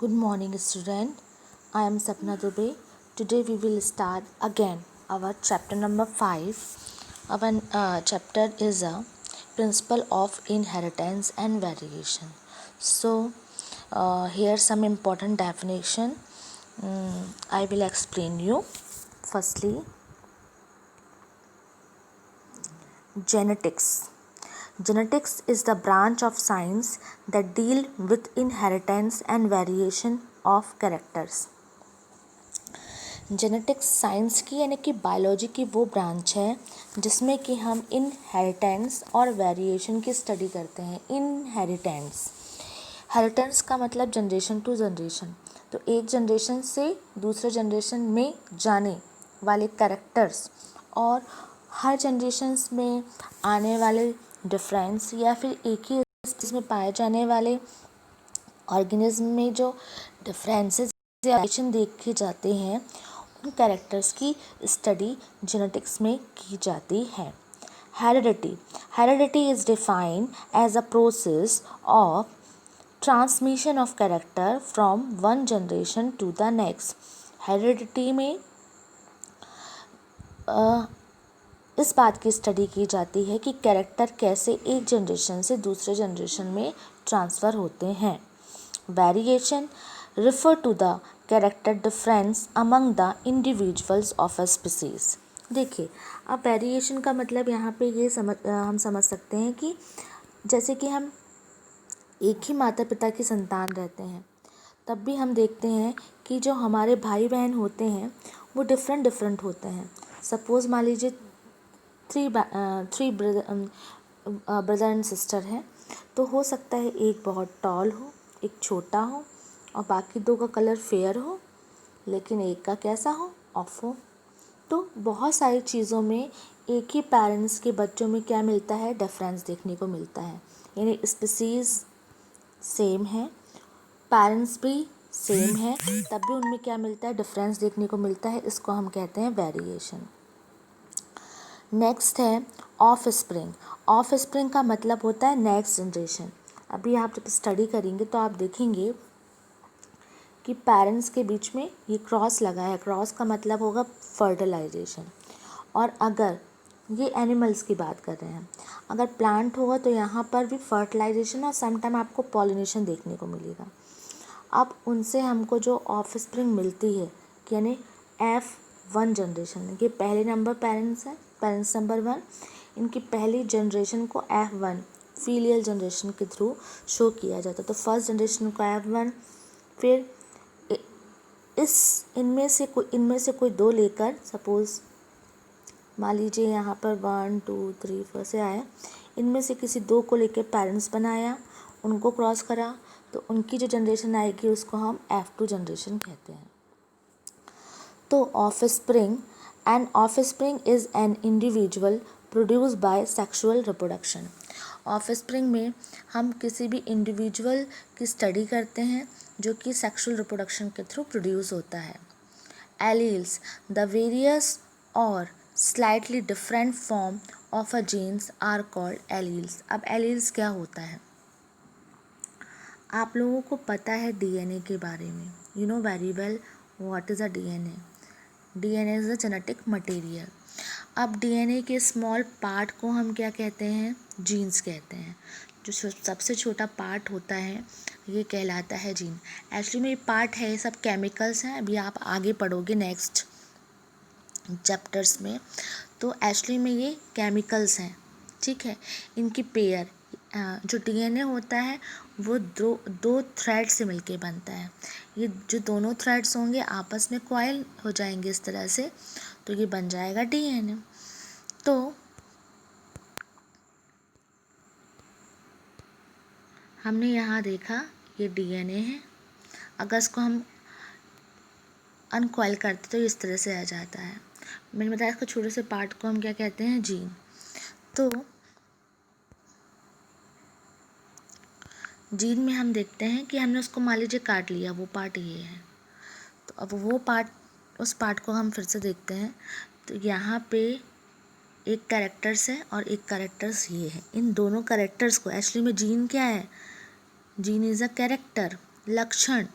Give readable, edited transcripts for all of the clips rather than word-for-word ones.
Good morning, student. I am Sapna Dubey. Today we will start again our chapter number 5. Our chapter is a principle of inheritance and variation. So, here some important definition. I will explain you. Firstly, genetics. Genetics is the branch of science that deal with inheritance and variation of characters. Genetics science की यानी कि biology की वो branch है जिसमें कि हम inheritance और वेरिएशन की स्टडी करते हैं। हेरिटेंस का मतलब जनरेशन टू जनरेशन, तो एक जनरेशन से दूसरे जनरेशन में जाने वाले कैरेक्टर्स और हर जनरेशन्स में आने वाले डिफरेंस या फिर एक ही स्पीशीज में पाए जाने वाले ऑर्गेनिज्म में जो डिफरेंसेस या वेरिएशन देखे जाते हैं उन कैरेक्टर्स की स्टडी जेनेटिक्स में की जाती है। Heredity is defined as a process of transmission of character from one generation to the next. Heredity में इस बात की स्टडी की जाती है कि कैरेक्टर कैसे एक जनरेशन से दूसरे जनरेशन में ट्रांसफ़र होते हैं। Variation refer to the character difference among the individuals of a species। देखिए, अब वेरिएशन का मतलब यहाँ पे ये हम समझ सकते हैं कि जैसे कि हम एक ही माता पिता की संतान रहते हैं, तब भी हम देखते हैं कि जो हमारे भाई बहन होते हैं वो डिफरेंट होते हैं। सपोज़ मान लीजिए थ्री ब्रदर एंड सिस्टर हैं, तो हो सकता है एक बहुत टॉल हो, एक छोटा हो और बाकी दो का कलर फेयर हो, लेकिन एक का कैसा हो, ऑफ हो। तो बहुत सारी चीज़ों में एक ही पेरेंट्स के बच्चों में क्या मिलता है, डिफरेंस देखने को मिलता है। यानी स्पीसीज़ सेम है, पेरेंट्स भी सेम है, तब भी उनमें क्या मिलता है, डिफरेंस देखने को मिलता है। इसको हम कहते हैं वेरिएशन। नेक्स्ट है ऑफ स्प्रिंग का मतलब होता है नेक्स्ट जनरेशन। अभी आप जब स्टडी करेंगे तो आप देखेंगे कि पेरेंट्स के बीच में ये क्रॉस लगा है। क्रॉस का मतलब होगा फर्टिलाइजेशन। और अगर ये एनिमल्स की बात कर रहे हैं, अगर प्लांट होगा तो यहाँ पर भी फर्टिलाइजेशन और समटाइम आपको पॉलिनेशन देखने को मिलेगा। अब उनसे हमको जो ऑफ स्प्रिंग मिलती है यानी F1 जनरेशन, ये पहले नंबर पेरेंट्स नंबर 1, इनकी पहली जनरेशन को F1 फीलियल जनरेशन के थ्रू शो किया जाता है। तो फर्स्ट जनरेशन को F1, फिर इनमें से कोई दो लेकर, सपोज़ मान लीजिए यहाँ पर 1 2 3 4 से आया, इनमें से किसी दो को लेकर पेरेंट्स बनाया, उनको क्रॉस करा, तो उनकी जो जनरेशन आएगी उसको हम F2 जनरेशन कहते हैं। तो offspring is an individual produce by sexual reproduction. Offspring में हम किसी भी इंडिविजुअल की स्टडी करते हैं जो कि सेक्सुअल रिप्रोडक्शन के थ्रू प्रोड्यूस होता है। एलील्स, द वेरियस और slightly different form of a genes are called alleles. अब एलील्स क्या होता है, आप लोगों को पता है डीएनए के बारे में। You know very well what is a DNA. DNA is a genetic material. अब डीएनए के स्मॉल पार्ट को हम क्या कहते हैं, जीन्स कहते हैं। जो सबसे छोटा पार्ट होता है ये कहलाता है जीन। एक्चुअली में ये पार्ट है, ये सब केमिकल्स हैं। अभी आप आगे पढ़ोगे नेक्स्ट चैप्टर्स में, तो एक्चुअली में ये केमिकल्स हैं, ठीक है। इनकी पेयर जो डीएनए होता है वो दो थ्रेड से मिलके बनता है। ये जो दोनों थ्रेड्स होंगे आपस में कॉइल हो जाएंगे इस तरह से, तो ये बन जाएगा डीएनए। तो हमने यहाँ देखा ये डीएनए है, अगर इसको हम अनकॉइल करते तो इस तरह से आ जाता है। मैंने बताया इसको छोटे से पार्ट को हम क्या कहते हैं, जीन। तो जीन में हम देखते हैं कि हमने उसको मान लीजिए काट लिया, वो पार्ट ये है, तो अब वो पार्ट, उस पार्ट को हम फिर से देखते हैं, तो यहाँ पे एक कैरेक्टर्स है और एक कैरेक्टर्स ये है। इन दोनों कैरेक्टर्स को एक्चुअली में जीन क्या है, जीन इज़ अ कैरेक्टर, लक्षण।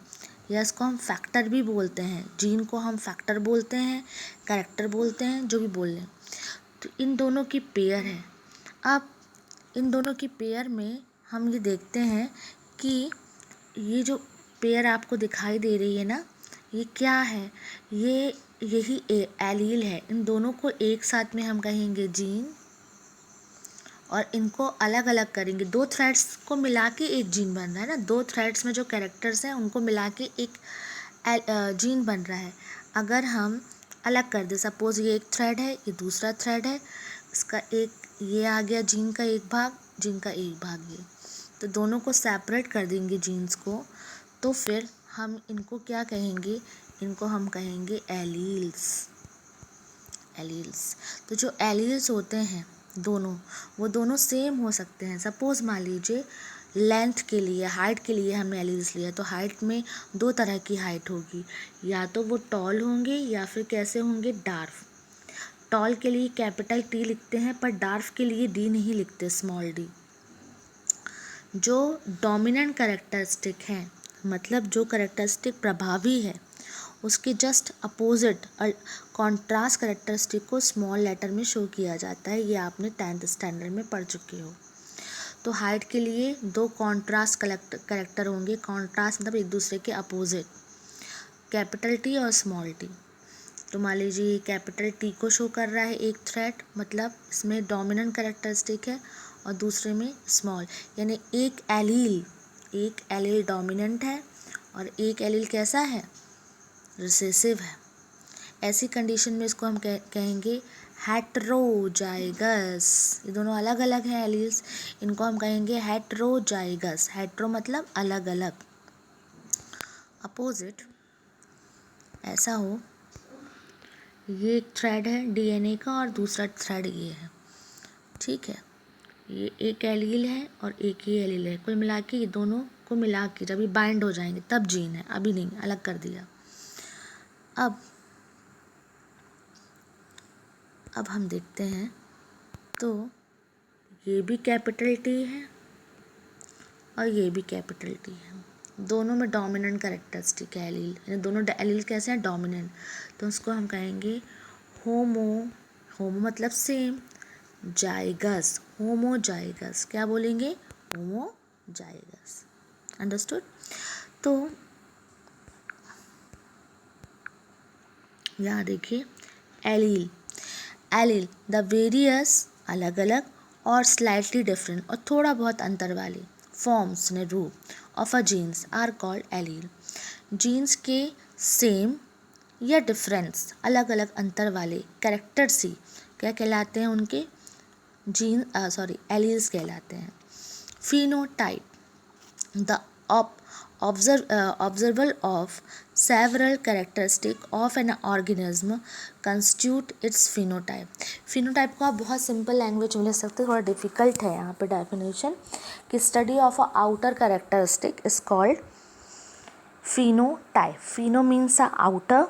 या इसको हम फैक्टर भी बोलते हैं, जीन को हम फैक्टर बोलते हैं, कैरेक्टर बोलते हैं, जो भी बोल लें। तो इन दोनों की पेयर है। अब इन दोनों की पेयर में हम ये देखते हैं कि ये जो पेयर आपको दिखाई दे रही है ना, ये क्या है, यही एलील है। इन दोनों को एक साथ में हम कहेंगे जीन, और इनको अलग अलग करेंगे। 2 थ्रेड्स को मिला के एक जीन बन रहा है ना, 2 थ्रेड्स में जो कैरेक्टर्स हैं उनको मिला के एक जीन बन रहा है। अगर हम अलग कर दें, सपोज़ ये एक थ्रेड है, ये दूसरा थ्रेड है, इसका एक ये आ गया जीन का एक भाग, जीन का एक भाग ये, तो दोनों को सेपरेट कर देंगे जीन्स को, तो फिर हम इनको क्या कहेंगे, इनको हम कहेंगे एलील्स। तो जो एलील्स होते हैं दोनों, वो दोनों सेम हो सकते हैं। सपोज़ मान लीजिए लेंथ के लिए, हाइट के लिए हमने एलील्स लिया, तो हाइट में 2 तरह की हाइट होगी, या तो वो टॉल होंगे या फिर कैसे होंगे, डार्फ। टॉल के लिए कैपिटल T लिखते हैं, पर डार्फ के लिए D नहीं लिखते, स्मॉल d। जो डोमिनेंट कैरेक्टरिस्टिक है, मतलब जो कैरेक्टरिस्टिक प्रभावी है, उसके जस्ट अपोजिट कॉन्ट्रास्ट कैरेक्टरिस्टिक को स्मॉल लेटर में शो किया जाता है। ये आपने 10th स्टैंडर्ड में पढ़ चुके हो। तो हाइट के लिए 2 कॉन्ट्रास्ट कैरेक्टर होंगे। कॉन्ट्रास्ट मतलब एक दूसरे के अपोजिट, कैपिटल T और स्मॉल t। तो मान लीजिए कैपिटल T को शो कर रहा है एक थ्रेड, मतलब इसमें डोमिनेंट कैरेक्टरिस्टिक है, और दूसरे में स्मॉल, यानी एक एलील डोमिनेंट है और एक एलील कैसा है, रिसेसिव है। ऐसी कंडीशन में इसको हम कहेंगे हेटेरोजाइगस। ये दोनों अलग अलग हैं एलील्स, इनको हम कहेंगे हेटेरोजाइगस। हेटेरो मतलब अलग अलग, अपोजिट। ऐसा हो, ये एक थ्रेड है DNA का और दूसरा थ्रेड ये है, ठीक है। ये एक एलील है और एक ही एलील है, कुल मिला के ये दोनों को मिला के जब ये बाइंड हो जाएंगे तब जीन है, अभी नहीं, अलग कर दिया। अब हम देखते हैं, तो ये भी कैपिटल T है और ये भी कैपिटल T है। दोनों में डोमिनेंट कैरेक्टरिस्टिक है एलील, यानी दोनों एलील कैसे हैं, डोमिनेंट। तो उसको हम कहेंगे होमो मतलब सेम, जाइगस, होमोजाइगस। क्या बोलेंगे, होमोजाइगस। अंडरस्टूड। तो यहाँ देखिए एलील द वेरियस अलग अलग और स्लाइटली डिफरेंट और थोड़ा बहुत अंतर वाले फॉर्म्स ने रूप of a genes are called allele. Genes के सेम या डिफरेंस अलग अलग अंतर वाले कैरेक्टर्स ही क्या कहलाते हैं, उनके एलील्स कहलाते हैं। Phenotype the observal of several characteristics of an organism constitute its phenotype। phenotype को आप बहुत सिंपल लैंग्वेज में ले सकते हो, थोड़ा डिफिकल्ट है यहाँ पे डेफिनेशन, कि study of a outer characteristic is called phenotype। pheno means a outer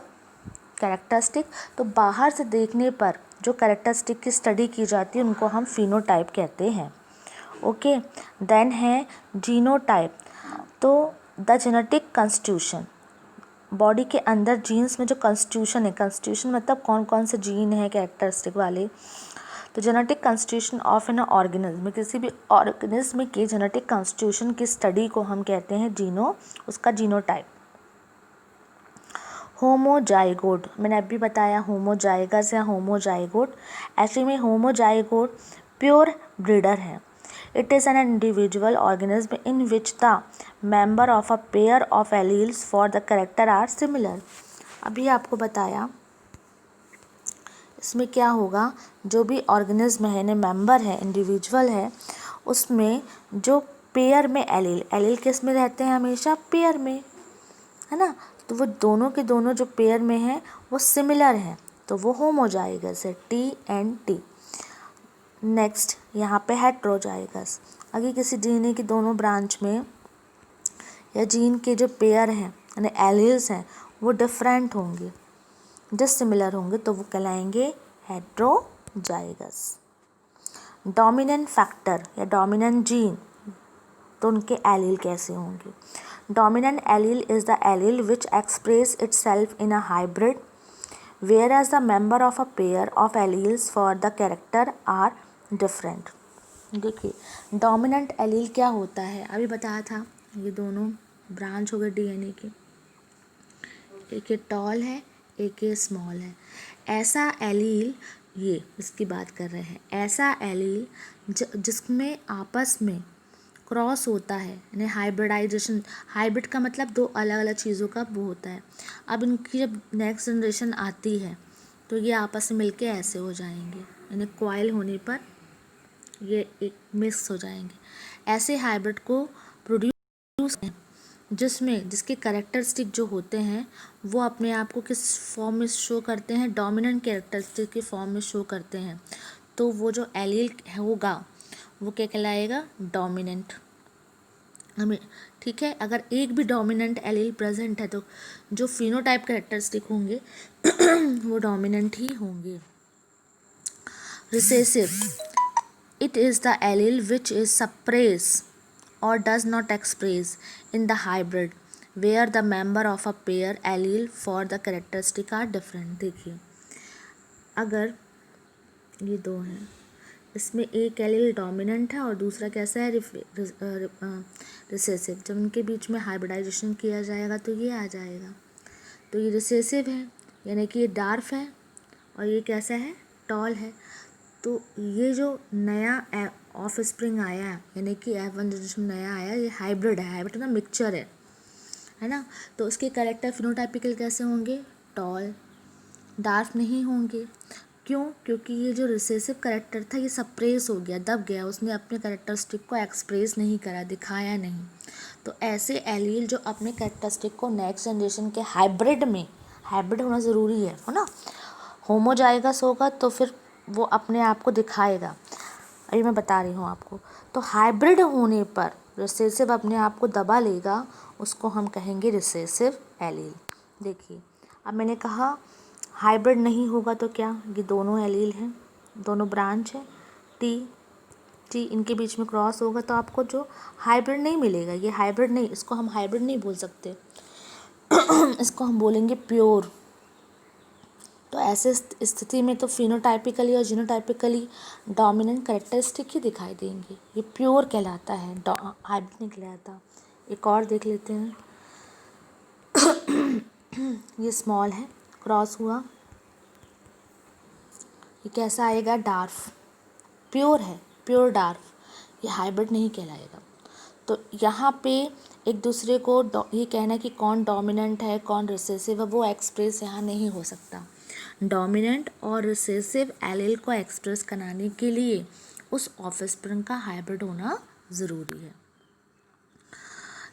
characteristic, तो बाहर से देखने पर जो कैरेक्टरिस्टिक की स्टडी की जाती है उनको हम phenotype कहते हैं। ओके, देन है जीनोटाइप। तो द जेनेटिक कॉन्स्टिट्यूशन, बॉडी के अंदर जीन्स में जो कॉन्स्टिट्यूशन है, कॉन्स्टिट्यूशन मतलब कौन कौन से जीन है कैरेक्टरिस्टिक वाले, तो genetic constitution of an organism, किसी भी ऑर्गेनिज्म के जेनेटिक कॉन्स्टिट्यूशन की स्टडी को हम कहते हैं उसका जीनोटाइप। होमोजाइगोट, मैंने अभी बताया होमोजाइगस या होमोजाइगोट। एक्चुअली में होमोजाइगोट प्योर ब्रीडर है। It is an individual organism in which the member of a pair of alleles for the character are similar। अभी आपको बताया इसमें क्या होगा, जो भी ऑर्गेनिज्म है, मेंबर है, इंडिविजुअल है, उसमें जो पेयर में एलील किस में रहते हैं, हमेशा पेयर में, है ना। तो वो दोनों के दोनों जो पेयर में हैं वो सिमिलर हैं, तो वो होमोजाइगस है, T&T। नेक्स्ट यहाँ पे हेटेरोजाइगस, अगर किसी DNA की दोनों ब्रांच में या जीन के जो पेयर हैं यानी एलील्स हैं वो डिफरेंट होंगे, डिसिमिलर होंगे, तो वो कहलाएंगे हेटेरोजाइगस। डोमिनेंट फैक्टर या डोमिनेंट जीन तो उनके एलील कैसे होंगे। Dominant allele is the allele which express itself in a hybrid whereas the member of a pair of alleles for the character are different। देखिए डोमिनेंट एलील क्या होता है, अभी बताया था, ये दोनों ब्रांच हो गए डीएनए के, एक ये टॉल है एक ये स्मॉल है। ऐसा एलील, ये इसकी बात कर रहे हैं, ऐसा एलील जिसमें आपस में क्रॉस होता है, यानी हाइब्रिडाइजेशन। हाइब्रिड का मतलब दो अलग अलग चीज़ों का वो होता है। अब इनकी जब नेक्स्ट जनरेशन आती है तो ये आपस में मिलके ऐसे हो जाएंगे, यानी कॉइल होने पर ये एक मिक्स हो जाएंगे। ऐसे हाइब्रिड को प्रोड्यूस जिसके कैरेक्टरिस्टिक जो होते हैं वो अपने आप को किस फॉर्म में शो करते हैं, डोमिनेंट कैरेक्टरिस्टिक के फॉर्म में शो करते हैं। तो वो जो एलील होगा वो क्या कहलाएगा, डोमिनेंट। हमें ठीक है, अगर एक भी डोमिनेंट एलील प्रेजेंट है तो जो फिनोटाइप कैरेक्टरिस्टिक होंगे वो डोमिनेंट ही होंगे। Recessive, it is the allele which is suppressed or does not express in the hybrid where the member of a pair allele for the characteristic are different। देखिए अगर ये दो हैं, इसमें एक एलील डोमिनेंट है और दूसरा कैसा है, रिसेसिव। जब उनके बीच में हाइब्रिडाइजेशन किया जाएगा तो ये आ जाएगा, तो ये रिसेसिव है, यानी कि ये डार्फ है, और ये कैसा है, टॉल है। तो ये जो नया ऑफ स्प्रिंग आया है, यानी कि F1 जनरेशन नया आया, ये हाइब्रिड है। हाइब्रिड का मिक्सचर है ना। तो उसके कैरेक्टर फिनोटाइपिकल कैसे होंगे, टॉल, डार्क नहीं होंगे। क्यों, क्योंकि ये जो रिसेसिव कैरेक्टर था ये सप्रेस हो गया, दब गया, उसने अपने कैरेक्टरिस्टिक को एक्सप्रेस नहीं करा, दिखाया नहीं। तो ऐसे एलील जो अपने कैरेक्टरिस्टिक को नेक्स्ट जनरेशन के हाइब्रिड में, हाइब्रिड होना ज़रूरी है ना, होमोजाइगस होगा तो फिर वो अपने आप को दिखाएगा। अभी मैं बता रही हूँ आपको। तो हाइब्रिड होने पर रिसेसिव अपने आप को दबा लेगा, उसको हम कहेंगे रिसेसिव एलील। देखिए अब मैंने कहा हाइब्रिड नहीं होगा तो क्या, ये दोनों एलील हैं, दोनों ब्रांच है, टी इनके बीच में क्रॉस होगा तो आपको जो हाइब्रिड नहीं मिलेगा, ये हाइब्रिड नहीं, इसको हम हाइब्रिड नहीं बोल सकते इसको हम बोलेंगे प्योर। तो ऐसे स्थिति में तो फिनोटाइपिकली और जीनोटाइपिकली डोमिनेंट कैरेक्टरिस्टिक ही दिखाई देंगे, ये प्योर कहलाता है, हाइब्रिड नहीं कहलाता। एक और देख लेते हैं ये स्मॉल है, क्रॉस हुआ, ये कैसा आएगा, डार्फ, प्योर है, प्योर डार्फ, ये हाइब्रिड नहीं कहलाएगा। तो यहाँ पे एक दूसरे को ये कहना कि कौन डोमिनेंट है कौन रिसेसिव है वो एक्सप्रेस यहाँ नहीं हो सकता। डोमिनेंट और रिसेसिव एलील को एक्सप्रेस कराने के लिए उस ऑफस्प्रिंग का हाइब्रिड होना ज़रूरी है।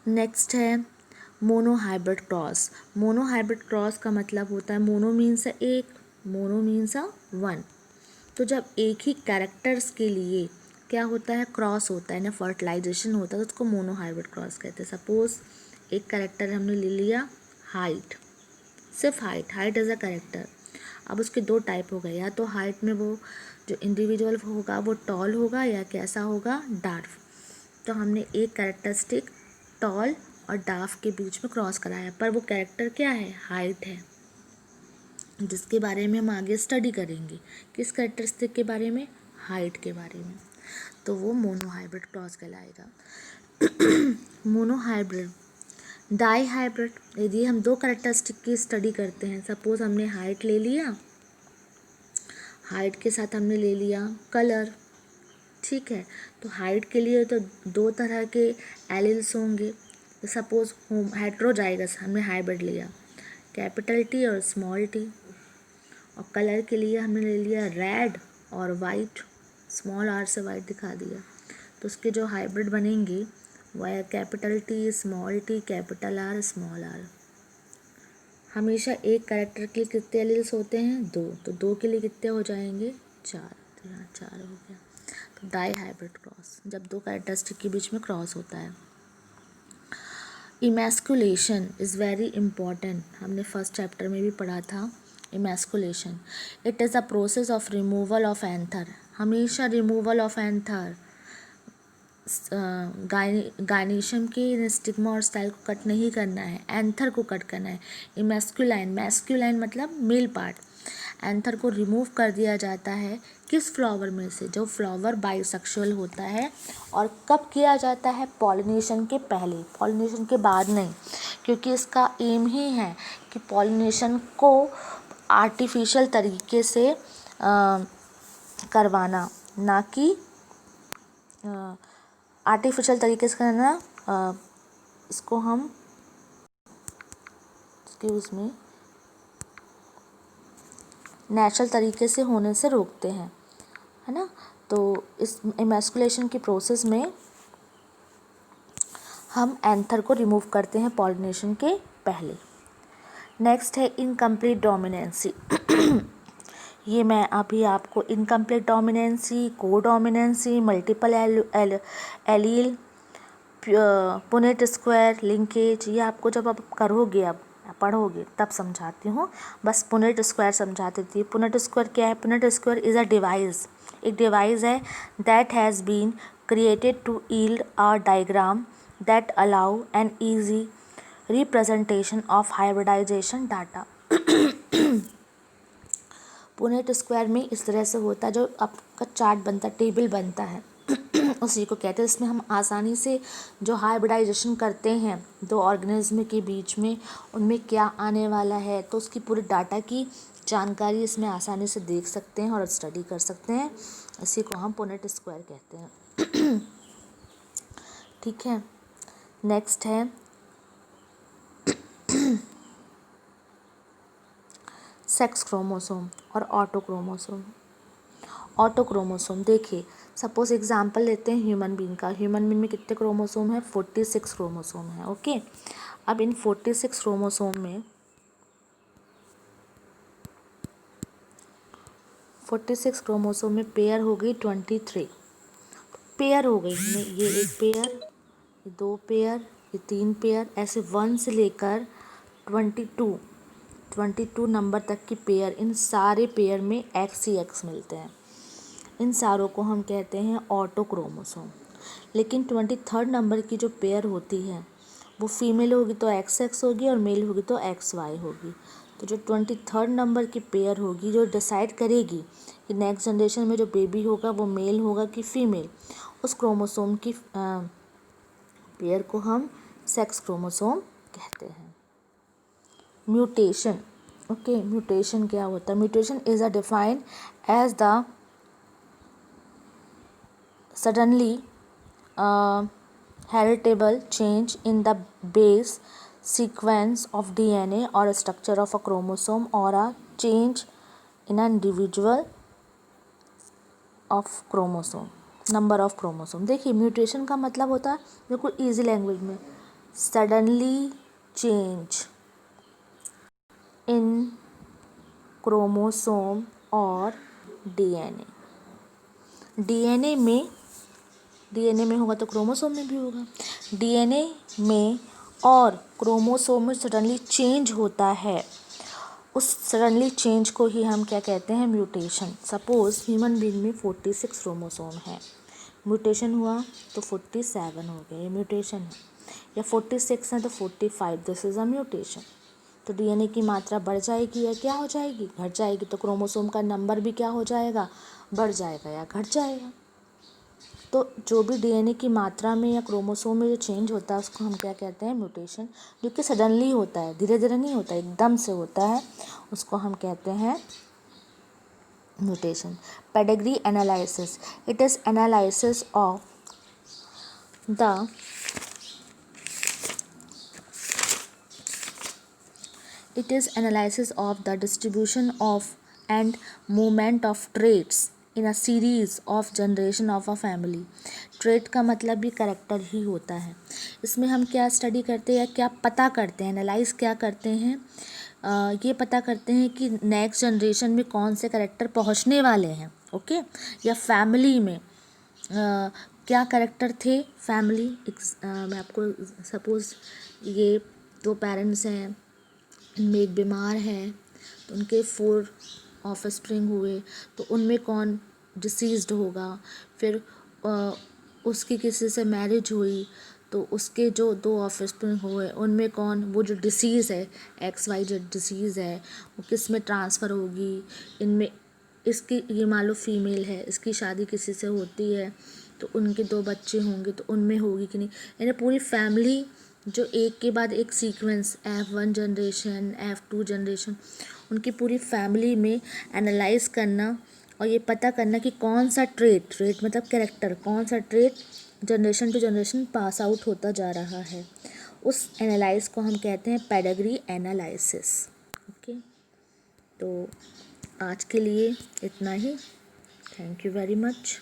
नेक्स्ट है मोनोहाइब्रिड क्रॉस। मोनोहाइब्रिड क्रॉस का मतलब होता है, मोनो मीन्स एक, मोनो मीन्स वन। तो जब एक ही कैरेक्टर्स के लिए क्या होता है, क्रॉस होता है ना, फर्टिलाइजेशन होता है, तो उसको मोनोहाइब्रिड क्रॉस कहते हैं। सपोज एक कैरेक्टर हमने ले लिया हाइट, सिर्फ हाइट एज अ कैरेक्टर। अब उसके दो टाइप हो गए, या तो हाइट में वो जो इंडिविजुअल होगा वो टॉल होगा या कैसा होगा, डार्फ। तो हमने एक कैरेक्टरिस्टिक टॉल और डार्फ के बीच में क्रॉस कराया, पर वो कैरेक्टर क्या है, हाइट है, जिसके बारे में हम आगे स्टडी करेंगे। किस कैरेक्टरिस्टिक के बारे में, हाइट के बारे में। तो वो मोनोहाइब्रिड क्रॉस कहलाएगा। मोनोहाइब्रिड, डाई हाइब्रिड, यदि हम दो कैरेक्टरिस्टिक की स्टडी करते हैं, सपोज हमने हाइट ले लिया, हाइट के साथ हमने ले लिया कलर, ठीक है, तो हाइट के लिए तो दो तरह के एलील्स होंगे। सपोज हेट्रोजाइगस हमने हाइब्रिड लिया, कैपिटल टी और स्मॉल टी। और कलर के लिए हमने ले लिया रेड और वाइट, स्मॉल आर से वाइट दिखा दिया। तो उसके जो हाइब्रिड बनेंगे वो है capital T small T, capital R small R. हमेशा एक कैरेक्टर के लिए कितने एलील्स होते हैं, दो, तो दो के लिए कितने हो जाएंगे, चार, तो यहाँ चार हो गया। तो डाई हाइब्रिड क्रॉस, जब दो कैरेक्टरिस्टिक के बीच में क्रॉस होता है। इमैस्कुलेशन इज़ वेरी इम्पॉर्टेंट, हमने फर्स्ट चैप्टर में भी पढ़ा था। Emasculation, it is a process of removal of anther, हमेशा रिमूवल ऑफ एंथर, गायनीशियम के स्टिग्मा और स्टाइल को कट नहीं करना है, एंथर को कट करना है। मैस्कुलाइन मतलब मेल पार्ट, एंथर को रिमूव कर दिया जाता है किस फ्लावर में से, जो फ्लावर बाइसेक्सुअल होता है। और कब किया जाता है? पॉलिनेशन के पहले, पॉलिनेशन के बाद नहीं, क्योंकि इसका एम ही है कि पॉलिनेशन को आर्टिफिशियल तरीके से करवाना, ना कि आर्टिफिशियल तरीके से करना। इसको हम उसमें नेचुरल तरीके से होने से रोकते हैं, है ना। तो इस इमैस्कुलेशन की प्रोसेस में हम एंथर को रिमूव करते हैं पॉलिनेशन के पहले। नेक्स्ट है इनकम्प्लीट डोमिनेंसी। ये मैं अभी आपको incomplete dominancy, codominancy, multiple allele, Punnett square, linkage, ये आपको जब आप करोगे, अब पढ़ोगे तब समझाती हूँ। बस पुनेट स्क्वायर समझा देती हूँ। पुनेट स्क्वायर क्या है? Punnett square is a device, एक डिवाइस है that has been created to yield a diagram that allow an easy representation of hybridization data. Punnett square में इस तरह से होता है, जो आपका चार्ट बनता है, टेबल बनता है, उसी को कहते हैं। इसमें हम आसानी से जो हाइब्रिडाइजेशन करते हैं दो ऑर्गेनिज्म के बीच में, उनमें क्या आने वाला है, तो उसकी पूरी डाटा की जानकारी इसमें आसानी से देख सकते हैं और स्टडी कर सकते हैं। इसी को हम पुनेट स्क्वायर कहते हैं। ठीक है। नेक्स्ट है सेक्स क्रोमोसोम और ऑटोक्रोमोसोम। ऑटोक्रोमोसोम देखिए, सपोज एग्जांपल लेते हैं ह्यूमन बीइंग का। ह्यूमन बीइंग में कितने क्रोमोसोम है? 46 क्रोमोसोम है। ओके, अब इन 46 क्रोमोसोम में 46 क्रोमोसोम में पेयर हो गई 23। पेयर हो गई, ये एक पेयर, ये दो पेयर, ये तीन पेयर, ऐसे 1 से लेकर 22 नंबर तक की पेयर। इन सारे पेयर में एक्स ही एक्स मिलते हैं। इन सारों को हम कहते हैं ऑटोक्रोमोसोम। लेकिन 23rd नंबर की जो पेयर होती है वो फीमेल होगी तो XX होगी और मेल होगी तो XY होगी। तो जो 23rd नंबर की पेयर होगी, जो डिसाइड करेगी कि नेक्स्ट जनरेशन में जो बेबी होगा वो मेल होगा कि फीमेल, उस क्रोमोसोम की पेयर को हम सेक्स क्रोमोसोम कहते हैं। म्यूटेशन। ओके, म्यूटेशन क्या होता है? Mutation is a defined as the suddenly heritable change in the base sequence of DNA or a structure of a chromosome or a change in an individual of chromosome, number of chromosome। देखिए, mutation का मतलब होता है, बिल्कुल easy language में, suddenly change in chromosome और DNA. DNA में होगा तो क्रोमोसोम में भी होगा। डीएनए में और क्रोमोसोम में सडनली चेंज होता है, उस सडनली चेंज को ही हम क्या कहते हैं? म्यूटेशन। सपोज ह्यूमन बीइंग में 46 क्रोमोसोम है, म्यूटेशन हुआ तो 47 हो गए, ये म्यूटेशन है। या 46 है तो 45, दिस इज़ अ म्यूटेशन। तो डीएनए की मात्रा बढ़ जाएगी या क्या हो जाएगी? घट जाएगी। तो क्रोमोसोम का नंबर भी क्या हो जाएगा? बढ़ जाएगा या घट जाएगा। तो जो भी डीएनए की मात्रा में या क्रोमोसोम में जो चेंज होता है उसको हम क्या कहते हैं? म्यूटेशन। जो कि सडनली होता है, धीरे धीरे नहीं होता, एकदम से होता है, उसको हम कहते हैं mutation. Pedigree analysis, it is analysis of the distribution of and movement of traits in a series of generation of a family। Trait का मतलब भी करेक्टर ही होता है। इसमें हम क्या स्टडी करते हैं या क्या पता करते हैं, एनालाइज क्या करते हैं? ये पता करते हैं कि नेक्स्ट जनरेशन में कौन से करेक्टर पहुंचने वाले हैं। ओके, या फैमिली में क्या करेक्टर थे। फैमिली मैं आपको सपोज ये दो पेरेंट्स हैं, इनमें एक बीमार है तो उनके 4 ऑफस्प्रिंग हुए, तो उनमें कौन डिसीज्ड होगा। फिर उसकी किसी से मैरिज हुई तो उसके जो 2 ऑफस्प्रिंग हुए उनमें कौन, वो जो डिसीज़ है XYZ डिसीज़ है वो किस में ट्रांसफ़र होगी, इनमें इसकी, ये मान लो फीमेल है, इसकी शादी किसी से होती है तो उनके 2 बच्चे होंगे तो उनमें होगी कि नहीं। यानी पूरी फैमिली जो एक के बाद एक sequence F1 generation, F2 generation, उनकी पूरी फैमिली में एनालाइज करना और ये पता करना कि कौन सा ट्रेट मतलब कैरेक्टर, कौन सा trait generation to generation pass out होता जा रहा है, उस एनालाइज को हम कहते हैं पेडिग्री एनालिसिस। ओके, तो आज के लिए इतना ही। Thank you very much.